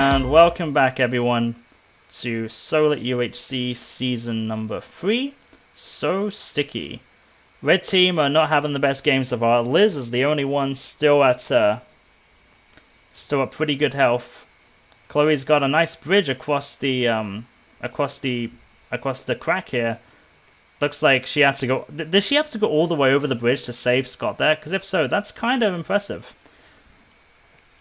And welcome back everyone to Solit UHC season number 3, Sosticky. Red team are not having the best game so far. Liz is the only one still at pretty good health. Chloe's got a nice bridge across the crack here. Looks like she had to go. Did she have to go all the way over the bridge to save Scott there? Because if so, that's kind of impressive.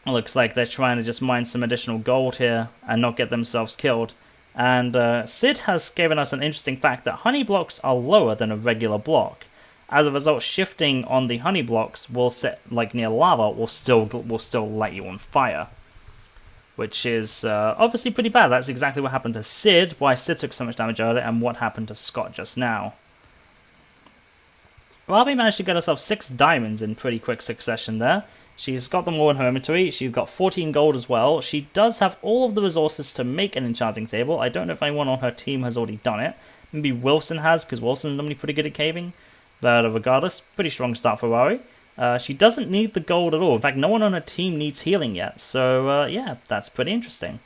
It looks like they're trying to just mine some additional gold here and not get themselves killed. And Sid has given us an interesting fact that honey blocks are lower than a regular block. As a result, shifting on the honey blocks will set, like near lava, will still light you on fire, which is obviously pretty bad. That's exactly what happened to Sid, why Sid took so much damage earlier, and what happened to Scott just now. Barbie managed to get herself 6 diamonds in pretty quick succession there. She's got them all in her inventory. She's got 14 gold as well. She does have all of the resources to make an enchanting table. I don't know if anyone on her team has already done it. Maybe Wilson has, because Wilson's normally pretty good at caving. But regardless, pretty strong start for Rari. She doesn't need the gold at all. In fact, no one on her team needs healing yet. So, yeah, that's pretty interesting.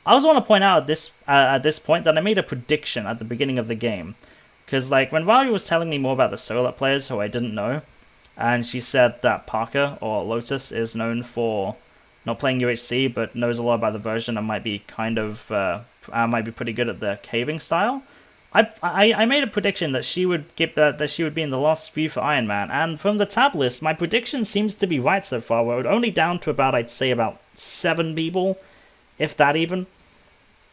I also want to point out at this point that I made a prediction at the beginning of the game. Because, like, when Rari was telling me more about the Solert players who I didn't know, and she said that Parker, or Lotus, is known for not playing UHC, but knows a lot about the version and might be might be pretty good at the caving style. I made a prediction that she would get that she would be in the last few for Iron Man, and from the tab list, my prediction seems to be right so far. We're only down to about, I'd say, about 7 people, if that even,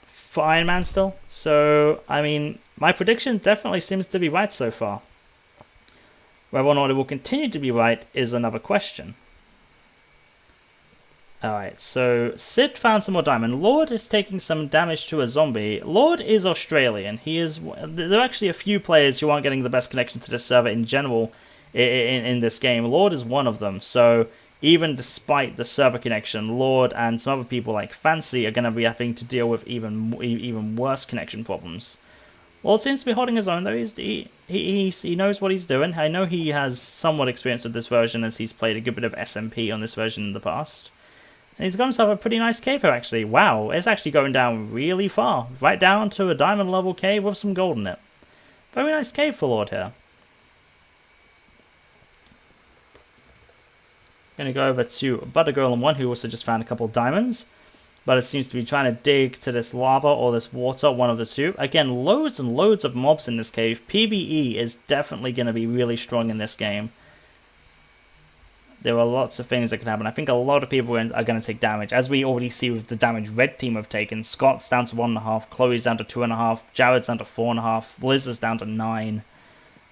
for Iron Man still. So, I mean, my prediction definitely seems to be right so far. Whether or not it will continue to be right is another question. Alright, so Sid found some more diamond. Lord is taking some damage to a zombie. Lord is Australian. There are actually a few players who aren't getting the best connection to the server in general in this game. Lord is one of them, so even despite the server connection, Lord and some other people like Fancy are going to be having to deal with even worse connection problems. Lord seems to be holding his own though. He knows what he's doing. I know he has somewhat experience with this version as he's played a good bit of SMP on this version in the past. And he's got himself a pretty nice cave here actually. Wow, it's actually going down really far. Right down to a diamond level cave with some gold in it. Very nice cave for Lord here. Gonna go over to Buttergirl and 1 who also just found a couple of diamonds. But it seems to be trying to dig to this lava or this water, one of the two. Again, loads and loads of mobs in this cave. PvE is definitely going to be really strong in this game. There are lots of things that can happen. I think a lot of people are going to take damage. As we already see with the damage Red Team have taken. Scott's down to 1.5, Chloe's down to 2.5, Jared's down to 4.5, Liz is down to 9.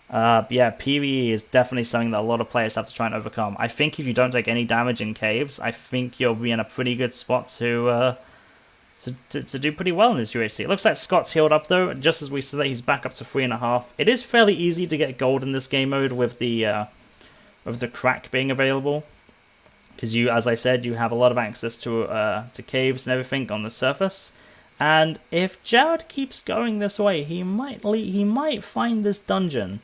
Yeah, PvE is definitely something that a lot of players have to try and overcome. I think if you don't take any damage in caves, I think you'll be in a pretty good spot to do pretty well in this UHC. It looks like Scott's healed up though, just as we said that he's back up to 3.5. It is fairly easy to get gold in this game mode with the crack being available, because as I said, you have a lot of access to caves and everything on the surface. And if Jared keeps going this way, he might find this dungeon.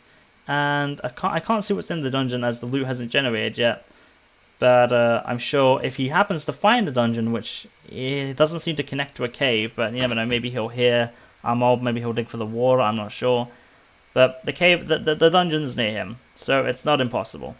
And I can't see what's in the dungeon as the loot hasn't generated yet. But I'm sure if he happens to find a dungeon, which it doesn't seem to connect to a cave, but you never know, maybe he'll hear a mob, maybe he'll dig for the water, I'm not sure. But the cave, the dungeon's near him, so it's not impossible.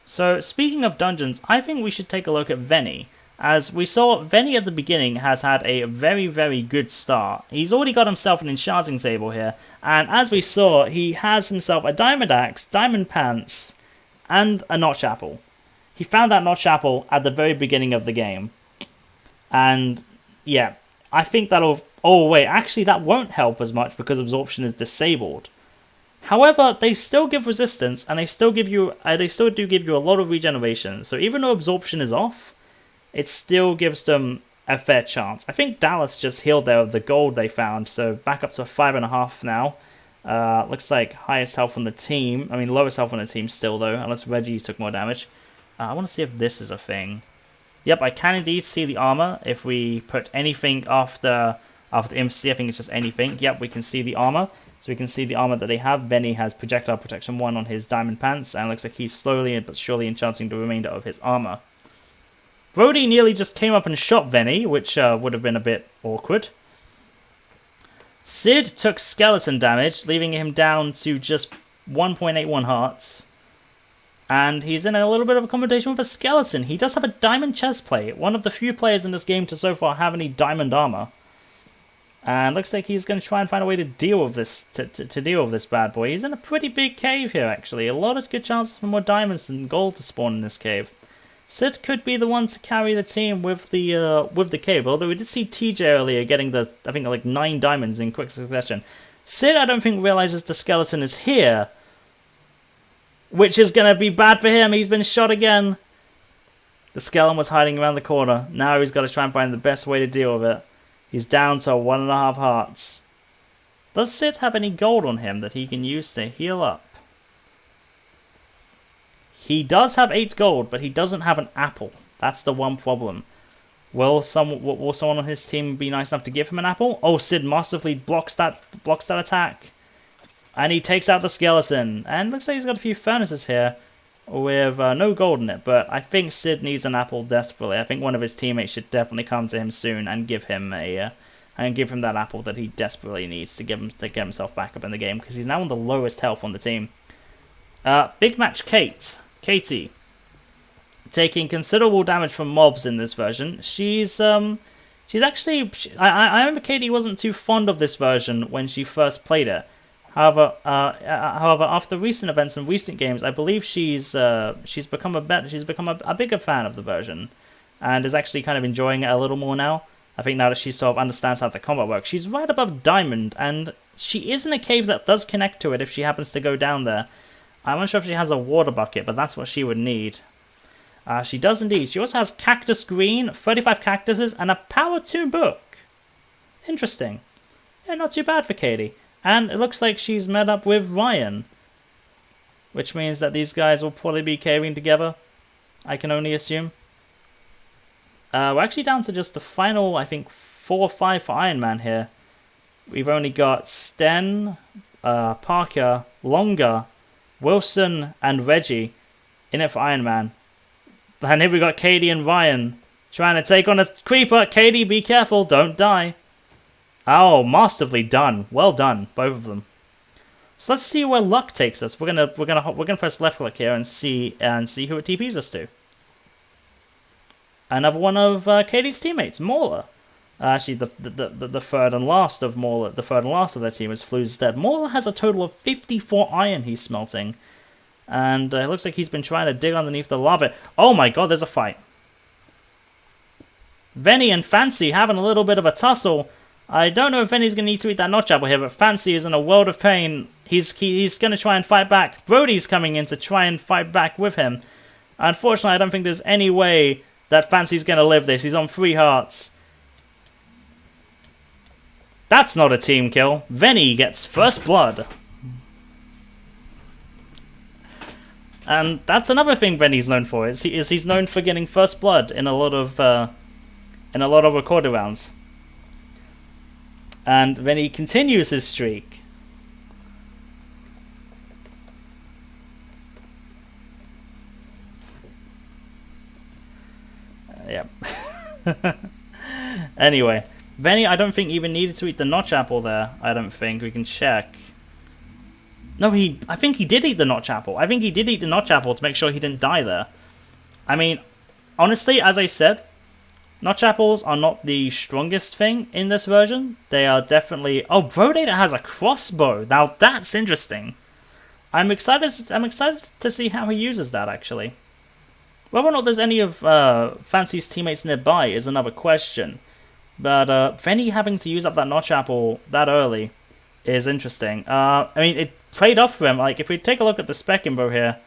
So speaking of dungeons, I think we should take a look at Venny. As we saw, Venny at the beginning has had a very, very good start. He's already got himself an enchanting table here, and as we saw, he has himself a diamond axe, diamond pants, and a notch apple. He found that notch apple at the very beginning of the game. And, yeah, I think that'll... Oh, wait, actually that won't help as much because absorption is disabled. However, they still give resistance, and they still do give you a lot of regeneration. So even though absorption is off, it still gives them a fair chance. I think Dallas just healed there with the gold they found, so back up to 5.5 now. Looks like highest health on the team. I mean, lowest health on the team still, though, unless Reggie took more damage. I want to see if this is a thing. Yep, I can indeed see the armor. If we put anything after MC, I think it's just anything. Yep, we can see the armor. So we can see the armor that they have. Venny has projectile protection 1 on his diamond pants, and looks like he's slowly but surely enchanting the remainder of his armor. Brody nearly just came up and shot Venny, which would have been a bit awkward. Sid took skeleton damage, leaving him down to just 1.81 hearts. And he's in a little bit of a confrontation with a skeleton. He does have a diamond chestplate, one of the few players in this game to so far have any diamond armor. And looks like he's going to try and find a way to deal with this, to deal with this bad boy. He's in a pretty big cave here, actually. A lot of good chances for more diamonds than gold to spawn in this cave. Sid could be the one to carry the team with the cave, although we did see TJ earlier getting the, I think, like 9 diamonds in quick succession. Sid, I don't think, realizes the skeleton is here, which is going to be bad for him. He's been shot again. The skeleton was hiding around the corner. Now he's got to try and find the best way to deal with it. He's down to 1.5 hearts. Does Sid have any gold on him that he can use to heal up? He does have 8 gold, but he doesn't have an apple. That's the one problem. Will someone on his team be nice enough to give him an apple? Oh, Sid masterfully blocks that attack. And he takes out the skeleton. And looks like he's got a few furnaces here with no gold in it. But I think Sid needs an apple desperately. I think one of his teammates should definitely come to him soon and give him that apple that he desperately needs to get himself back up in the game, because he's now on the lowest health on the team. Big match Katie. Taking considerable damage from mobs in this version. She's actually... I remember Katie wasn't too fond of this version when she first played it. However, after recent events and recent games, I believe she's become a bigger fan of the version, and is actually kind of enjoying it a little more now. I think now that she sort of understands how the combat works. She's right above Diamond, and she is in a cave that does connect to it if she happens to go down there. I'm not sure if she has a water bucket, but that's what she would need. She does indeed. She also has Cactus Green, 35 cactuses, and a Power 2 book. Interesting. Yeah, not too bad for Katie. And it looks like she's met up with Ryan, which means that these guys will probably be caving together, I can only assume. We're actually down to just the final, I think, 4 or 5 for Iron Man here. We've only got Sten, Parker, Longer, Wilson, and Reggie in it for Iron Man. And here we got Katie and Ryan trying to take on a creeper. Katie, be careful, don't die. Oh, masterfully done. Well done, both of them. So let's see where luck takes us. We're gonna press left click here and see who it TPs us to. Another one of Katie's teammates, Mauler. Actually, the third and last of Mauler, the third and last of their team is Flu's dead. Mauler has a total of 54 iron he's smelting, and it looks like he's been trying to dig underneath the lava. Oh my God, there's a fight. Venny and Fancy having a little bit of a tussle. I don't know if Venny's going to need to eat that notch apple here, but Fancy is in a world of pain. He's going to try and fight back. Brody's coming in to try and fight back with him. Unfortunately, I don't think there's any way that Fancy's going to live this. He's on 3 hearts. That's not a team kill. Venny gets first blood. And that's another thing Venny's known for. Is he's known for getting first blood in a lot of recorded rounds. And then he continues his streak. Yep. Anyway, Venny, I don't think even needed to eat the notch apple there. I don't think. We can check. No, I think he did eat the notch apple. I think he did eat the notch apple to make sure he didn't die there. I mean, honestly, as I said, notch apples are not the strongest thing in this version. They are definitely... Oh, Brodator has a crossbow. Now that's interesting. I'm excited to see how he uses that, actually. Whether or not there's any of Fancy's teammates nearby is another question. But Venny having to use up that notch apple that early is interesting. I mean, it played off for him. Like, if we take a look at the Spec info here...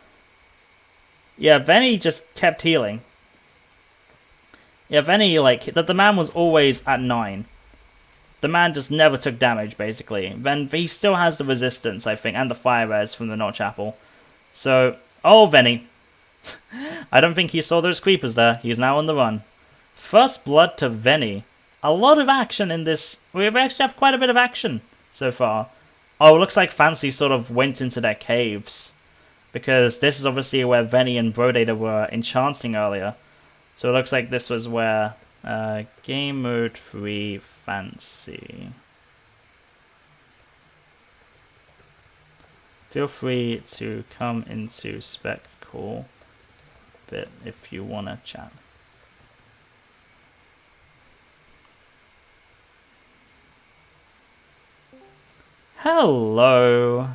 Yeah, Venny just kept healing. Yeah, Venny, like, the man was always at 9. The man just never took damage, basically. Then he still has the resistance, I think, and the fire res from the notch apple. So, oh, Venny. I don't think he saw those creepers there. He's now on the run. First blood to Venny. A lot of action in this. We actually have quite a bit of action so far. Oh, it looks like Fancy sort of went into their caves. Because this is obviously where Venny and Brodator were enchanting earlier. So it looks like this was where game mode 3 fancy. Feel free to come into Spec call bit if you want to chat. Hello.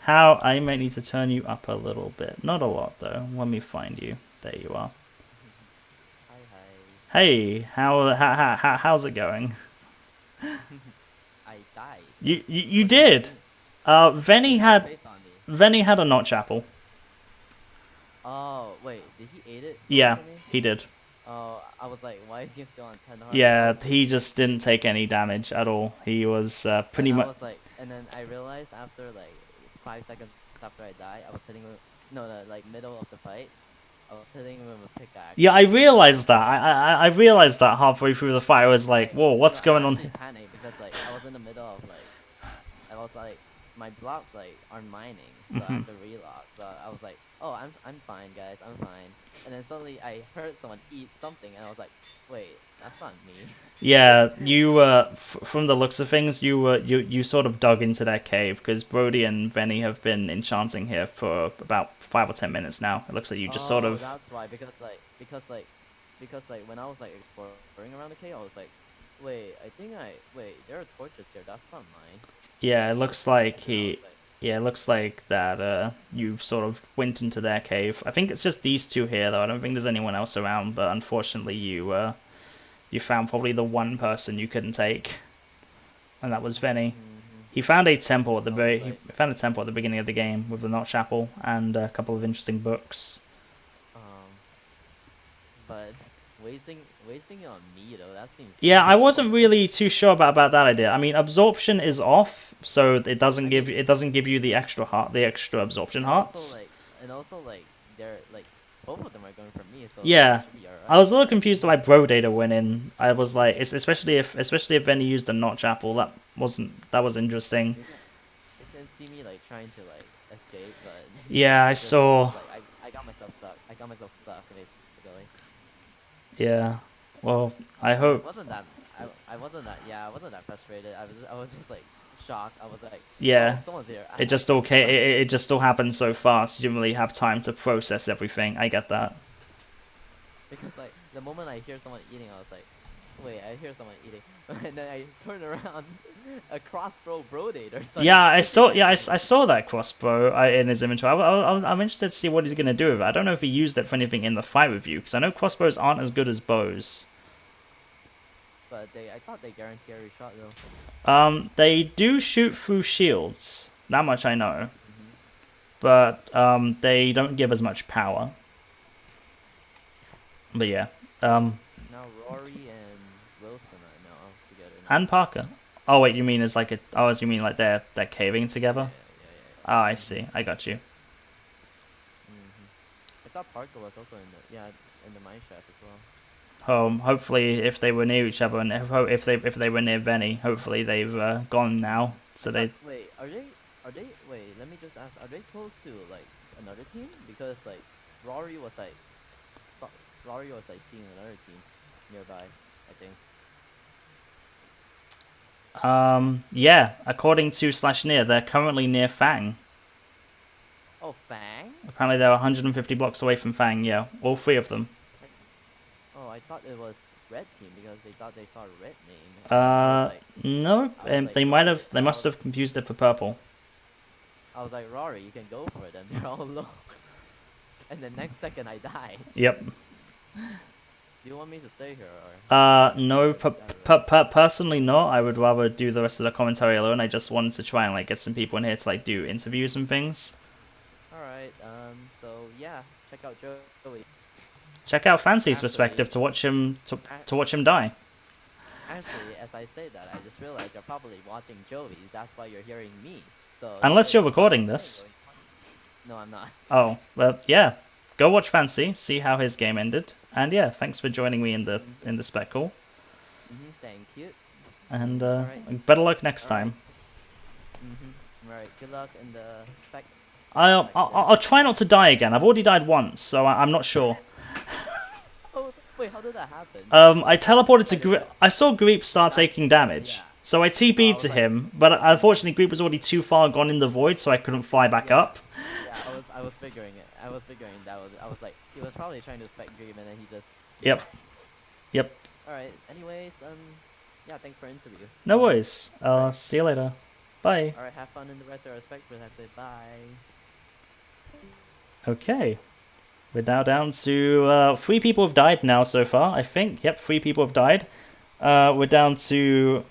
How I might need to turn you up a little bit. Not a lot though. Let me find you. There you are. Hey, how's it going? I died. You did. Venny had a notch apple. Oh wait, did he eat it? Yeah, he did. Oh, I was like, why is he still on 10 hearts? Yeah, he just didn't take any damage at all. He was pretty much. I was like, and then I realized after like 5 seconds after I died, I was hitting with the like middle of the fight. I was hitting him with a pickaxe. Yeah, I realized that. I realized that halfway through the fight. I was like, whoa, what's going on here? I panicked because like I was in the middle of like, I was like, my blocks like aren't mining, so I have to relock. So I was like, oh, I'm fine, guys, I'm fine. And then suddenly I heard someone eat something, and I was like, wait, that's not me. Yeah, you from the looks of things, you sort of dug into that cave because Brody and Venny have been enchanting here for about 5 or 10 minutes now. It looks like you just sort of. That's why, because when I was like exploring around the cave, I was like, wait, there are torches here. That's not mine. Yeah, it looks like he. Yeah, it looks like that you sort of went into their cave. I think it's just these two here, though. I don't think there's anyone else around, but unfortunately you found probably the one person you couldn't take, and that was Venny. He found a temple at the beginning of the game with the notch apple and a couple of interesting books. But wasting it on me though, that seems. Yeah, I wasn't really too sure about that idea. I mean, absorption is off, so it doesn't give you the extra absorption hearts. And also they're like both of them are going for me. So yeah, should be alright. I was a little confused why Bro Data went in. I was like, especially if Venny used a notch apple, that was interesting. You didn't see me like trying to like escape, but yeah, I saw. Like, I got myself stuck. Basically. Yeah, well, I hope. I wasn't that frustrated. I was just like shocked. I was like, yeah, oh, someone's here. it just all happened so fast. You didn't really have time to process everything. I get that. Because like the moment I hear someone eating, I was like, wait, I hear someone eating, and then I turn around, a crossbow brodate or something. Yeah, I saw that crossbow in his inventory. I'm interested to see what he's gonna do with it. I don't know if he used it for anything in the fight with you, because I know crossbows aren't as good as bows. But I thought they guarantee every shot though. They do shoot through shields. That much I know. But they don't give as much power. But yeah. Now Rory and Wilson are now together. And Parker. Oh wait, you mean as like you mean like they're caving together? Yeah. Oh, I see. I got you. I thought Parker was also in the mine shaft as well. Hopefully, if they were near each other, and if they were near Venny, hopefully they've gone now. So they. Wait, are they? Wait, let me just ask. Are they close to like another team? Because like Rory was like seeing another team nearby, I think. Yeah. According to /near, they're currently near Fang. Oh, Fang? Apparently, they're 150 blocks away from Fang. Yeah, all three of them. Oh, I thought it was red team because they thought they saw a red name. No, they must have confused it for purple. I was like, Rory, you can go for it, and they're all low. And the next second, I die. Yep. Do you want me to stay here or? No, personally not. I would rather do the rest of the commentary alone. I just wanted to try and like get some people in here to like do interviews and things. All right. So yeah, check out Joey. Check out Fancy's perspective to watch him die. Actually, as I say that, I just realized you're probably watching Joey. That's why you're hearing me. So unless you're recording this. No, I'm not. Oh well, yeah. Go watch Fancy, see how his game ended, and yeah, thanks for joining me in the spec call. Thank you. And better luck next time. Alright, good luck in the spec. I'll try not to die again. I've already died once, so I'm not sure. Wait, how did that happen? I teleported to I saw Greep start taking damage. Yeah. So I TP'd to him, but unfortunately Greep was already too far gone in the void, so I couldn't fly back up. Yeah, I was figuring it. I was figuring I was like, he was probably trying to Spec Greep and then he just... Yep. Alright, anyways, yeah, thanks for the interview. No worries. See you later. Bye. Alright, have fun in the rest of our Spec protected. Bye. Okay. We're now down to 3 people have died now so far, I think. Yep, 3 people have died. We're down to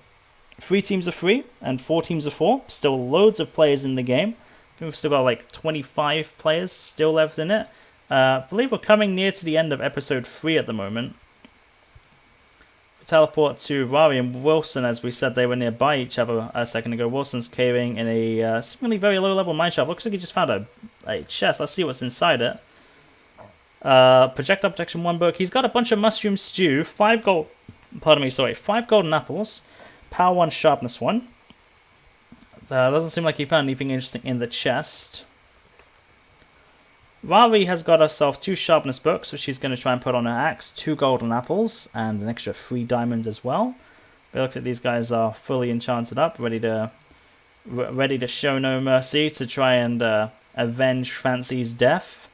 3 teams of 3 and 4 teams of 4. Still loads of players in the game. I think we've still got like 25 players still left in it. I believe we're coming near to the end of episode 3 at the moment. We teleport to dRawry and Wilson, as we said they were nearby each other a second ago. Wilson's carrying in a seemingly very low level mineshaft. Looks like he just found a chest. Let's see what's inside it. Projectile protection 1 book. He's got a bunch of mushroom stew, 5 gold. Pardon me, sorry, 5 golden apples, power 1, sharpness 1. Doesn't seem like he found anything interesting in the chest. dRawry has got herself 2 sharpness books, which she's going to try and put on her axe, 2 golden apples, and an extra 3 diamonds as well. But it looks like these guys are fully enchanted up, ready to show no mercy to try and avenge Fancy's death.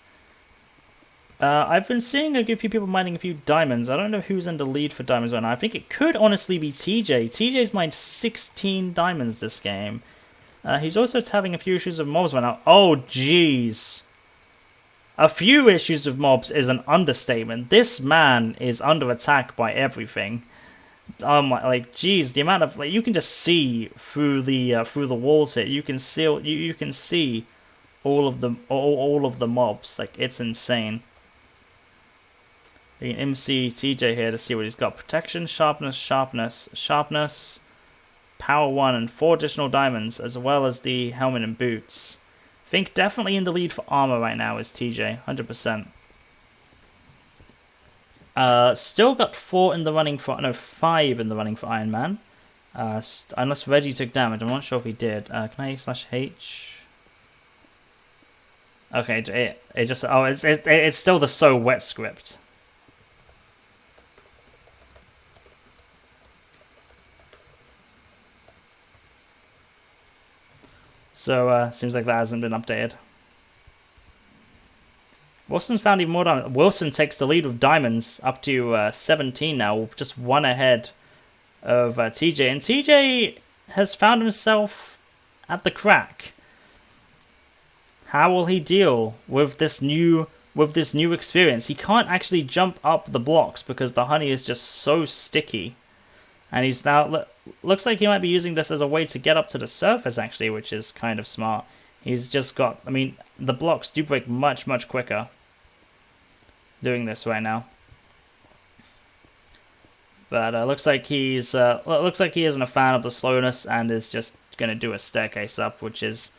I've been seeing a few people mining a few diamonds. I don't know who's in the lead for diamonds right now. I think it could honestly be TJ. TJ's mined 16 diamonds this game. He's also having a few issues with mobs right now. Oh, jeez. A few issues with mobs is an understatement. This man is under attack by everything. Like, jeez, the amount of you can just see through the walls here. You can see all of the mobs. Like, it's insane. We can MC TJ here to see what he's got. Protection, sharpness, power 1, and 4 additional diamonds, as well as the helmet and boots. I think definitely in the lead for armor right now is TJ, 100%. Still got 5 in the running for Iron Man. Unless Reggie took damage, I'm not sure if he did. Can I /H? Okay, it just it's still the so wet script. So, seems like that hasn't been updated. Wilson's found even more diamonds. Wilson takes the lead with diamonds up to 17 now, just 1 ahead of TJ. And TJ has found himself at the crack. How will he deal with this new experience? He can't actually jump up the blocks because the honey is just so sticky. And he's now looks like he might be using this as a way to get up to the surface, actually, which is kind of smart. He's just got, I mean, the blocks do break much quicker doing this right now. But looks like he isn't a fan of the slowness and is just gonna do a staircase up, which is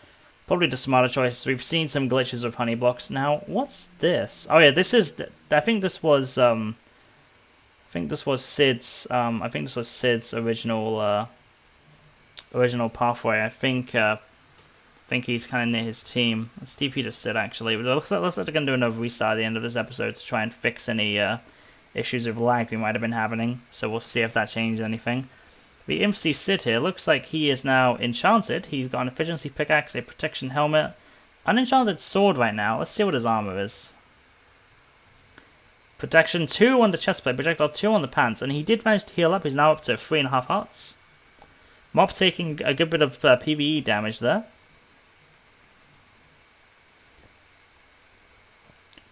probably the smarter choice. We've seen some glitches with honey blocks. Now, what's this? Oh yeah, this is. I think this was Sid's. I think this was Sid's original pathway. I think he's kind of near his team. Let's TP to Sid actually. But it looks like they're gonna do another restart at the end of this episode to try and fix any issues of lag we might have been having. So we'll see if that changes anything. The MC Sid here looks like he is now enchanted. He's got an efficiency pickaxe, a protection helmet, an enchanted sword right now. Let's see what his armor is. Protection 2 on the chestplate, projectile 2 on the pants, and he did manage to heal up. He's now up to 3.5 hearts. Mob taking a good bit of PvE damage there.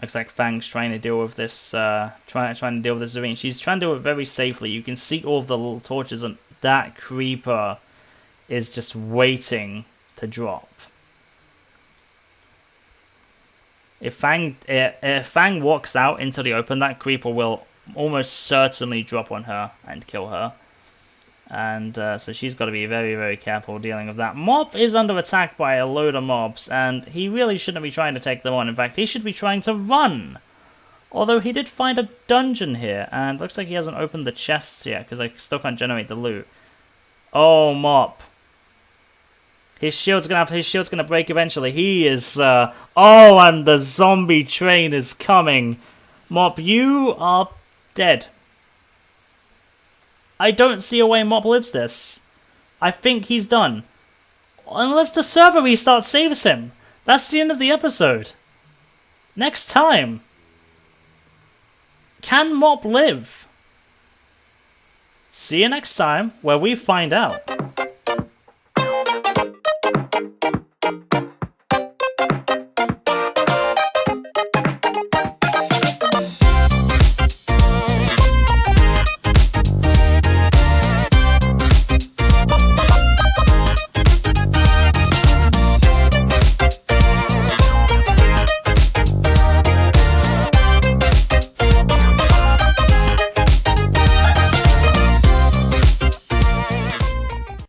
Looks like Fang's trying to deal with this. Trying to deal with this Zareen. She's trying to do it very safely. You can see all of the little torches, and that creeper is just waiting to drop. If Fang walks out into the open, that creeper will almost certainly drop on her and kill her. And so she's got to be very careful dealing with that. Mob is under attack by a load of mobs, and he really shouldn't be trying to take them on. In fact, he should be trying to run. Although he did find a dungeon here, and looks like he hasn't opened the chests yet, because I still can't generate the loot. Oh, Mob. His shield's gonna break eventually. He is, oh, and the zombie train is coming. Mop, you are Dead. I don't see a way Mop lives this. I think he's done. Unless the server restart saves him. That's the end of the episode. Next time. Can Mop live? See you next time, where we find out.